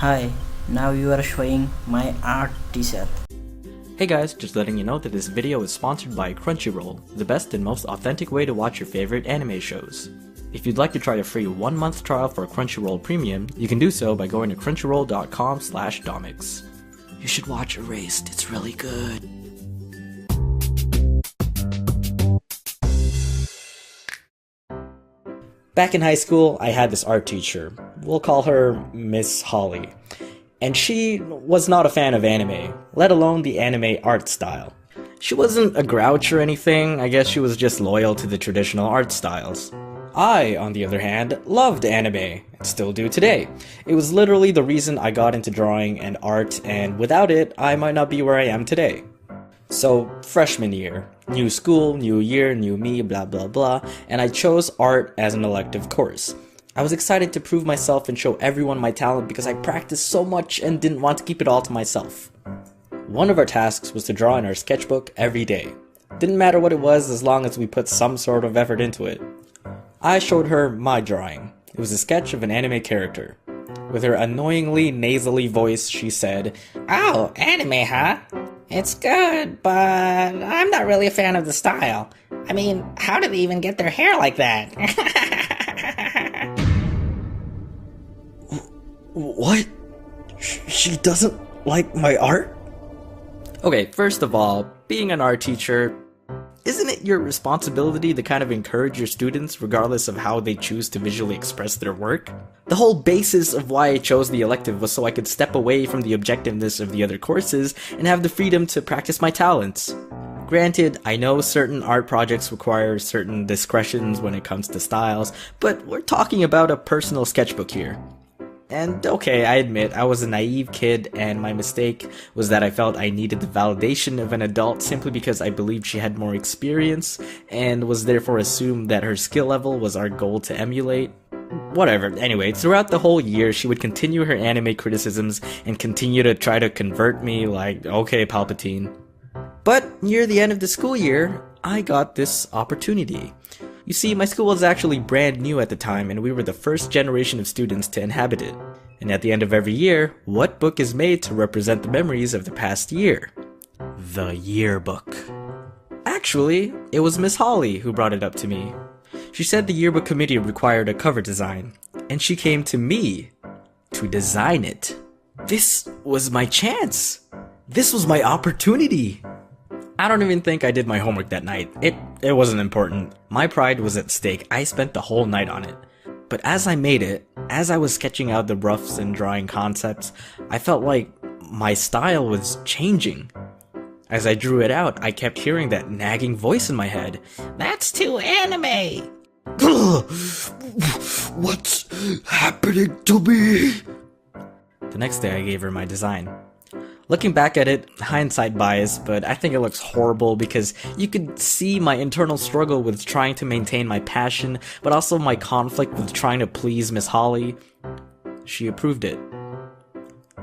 Hi, now you are showing my art t-shirt. Hey guys, just letting you know that this video is sponsored by Crunchyroll, the best and most authentic way to watch your favorite anime shows. If you'd like to try a free 1-month trial for Crunchyroll Premium, you can do so by going to crunchyroll.com/domics. You should watch Erased, it's really good. Back in high school, I had this art teacher. We'll call her Miss Holly. And she was not a fan of anime, let alone the anime art style. She wasn't a grouch or anything, I guess she was just loyal to the traditional art styles. I, on the other hand, loved anime, and still do today. It was literally the reason I got into drawing and art, and without it, I might not be where I am today. So, freshman year, new school, new year, new me, blah blah blah, and I chose art as an elective course. I was excited to prove myself and show everyone my talent because I practiced so much and didn't want to keep it all to myself. One of our tasks was to draw in our sketchbook every day. Didn't matter what it was as long as we put some sort of effort into it. I showed her my drawing. It was a sketch of an anime character. With her annoyingly nasally voice, she said, "Oh, anime, huh? It's good, but I'm not really a fan of the style. I mean, how did they even get their hair like that?" What? She doesn't like my art? Okay, first of all, being an art teacher, isn't it your responsibility to kind of encourage your students regardless of how they choose to visually express their work? The whole basis of why I chose the elective was so I could step away from the objectiveness of the other courses and have the freedom to practice my talents. Granted, I know certain art projects require certain discretions when it comes to styles, but we're talking about a personal sketchbook here. And okay, I admit, I was a naive kid, and my mistake was that I felt I needed the validation of an adult simply because I believed she had more experience, and was therefore assumed that her skill level was our goal to emulate. Whatever, anyway, throughout the whole year, she would continue her anime criticisms and continue to try to convert me like, okay, Palpatine. But near the end of the school year, I got this opportunity. You see, my school was actually brand new at the time, and we were the first generation of students to inhabit it. And at the end of every year, what book is made to represent the memories of the past year? The yearbook. Actually, it was Miss Holly who brought it up to me. She said the yearbook committee required a cover design, and she came to me to design it. This was my chance. This was my opportunity. I don't even think I did my homework that night. It wasn't important. My pride was at stake. I spent the whole night on it. But as I made it, as I was sketching out the roughs and drawing concepts, I felt like my style was changing. As I drew it out, I kept hearing that nagging voice in my head. "That's too anime!" What's happening to me? The next day I gave her my design. Looking back at it, hindsight bias, but I think it looks horrible because you could see my internal struggle with trying to maintain my passion, but also my conflict with trying to please Miss Holly. She approved it.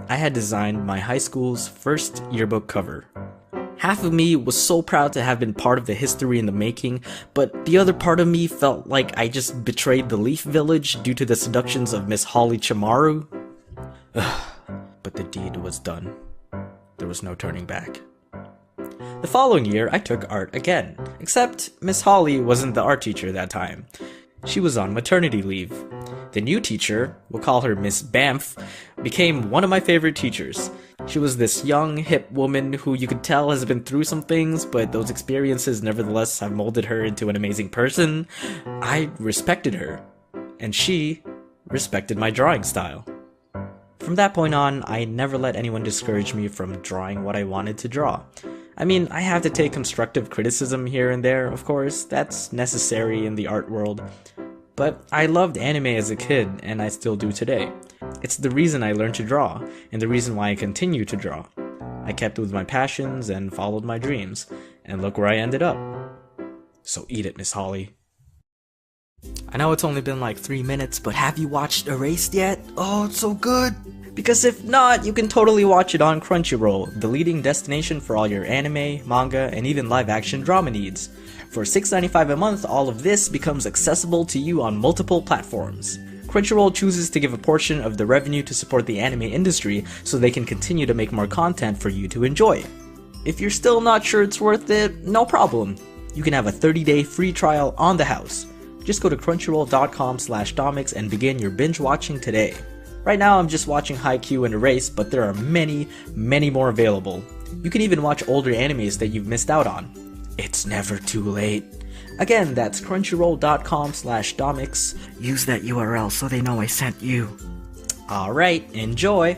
I had designed my high school's first yearbook cover. Half of me was so proud to have been part of the history in the making, but the other part of me felt like I just betrayed the Leaf Village due to the seductions of Miss orochimaru. But the deed was done. There was no turning back. The following year, I took art again, except Miss Holly wasn't the art teacher that time. She was on maternity leave. The new teacher, we'll call her Miss Bamf, became one of my favorite teachers. She was this young, hip woman who you could tell has been through some things, but those experiences nevertheless have molded her into an amazing person. I respected her, and she respected my drawing style. From that point on, I never let anyone discourage me from drawing what I wanted to draw. I mean, I have to take constructive criticism here and there, of course, that's necessary in the art world. But I loved anime as a kid, and I still do today. It's the reason I learned to draw, and the reason why I continue to draw. I kept with my passions and followed my dreams, and look where I ended up. So eat it, Miss Holly. I know it's only been like 3 minutes, but have you watched Erased yet? Oh, it's so good! Because if not, you can totally watch it on Crunchyroll, the leading destination for all your anime, manga, and even live-action drama needs. For $6.95 a month, all of this becomes accessible to you on multiple platforms. Crunchyroll chooses to give a portion of the revenue to support the anime industry so they can continue to make more content for you to enjoy. If you're still not sure it's worth it, no problem. You can have a 30-day free trial on the house. Just go to crunchyroll.com/domics and begin your binge watching today. Right now I'm just watching Haikyuu and Erase, but there are many more available. You can even watch older animes that you've missed out on. It's never too late. Again, that's crunchyroll.com/domics. Use that URL so they know I sent you. Alright, enjoy!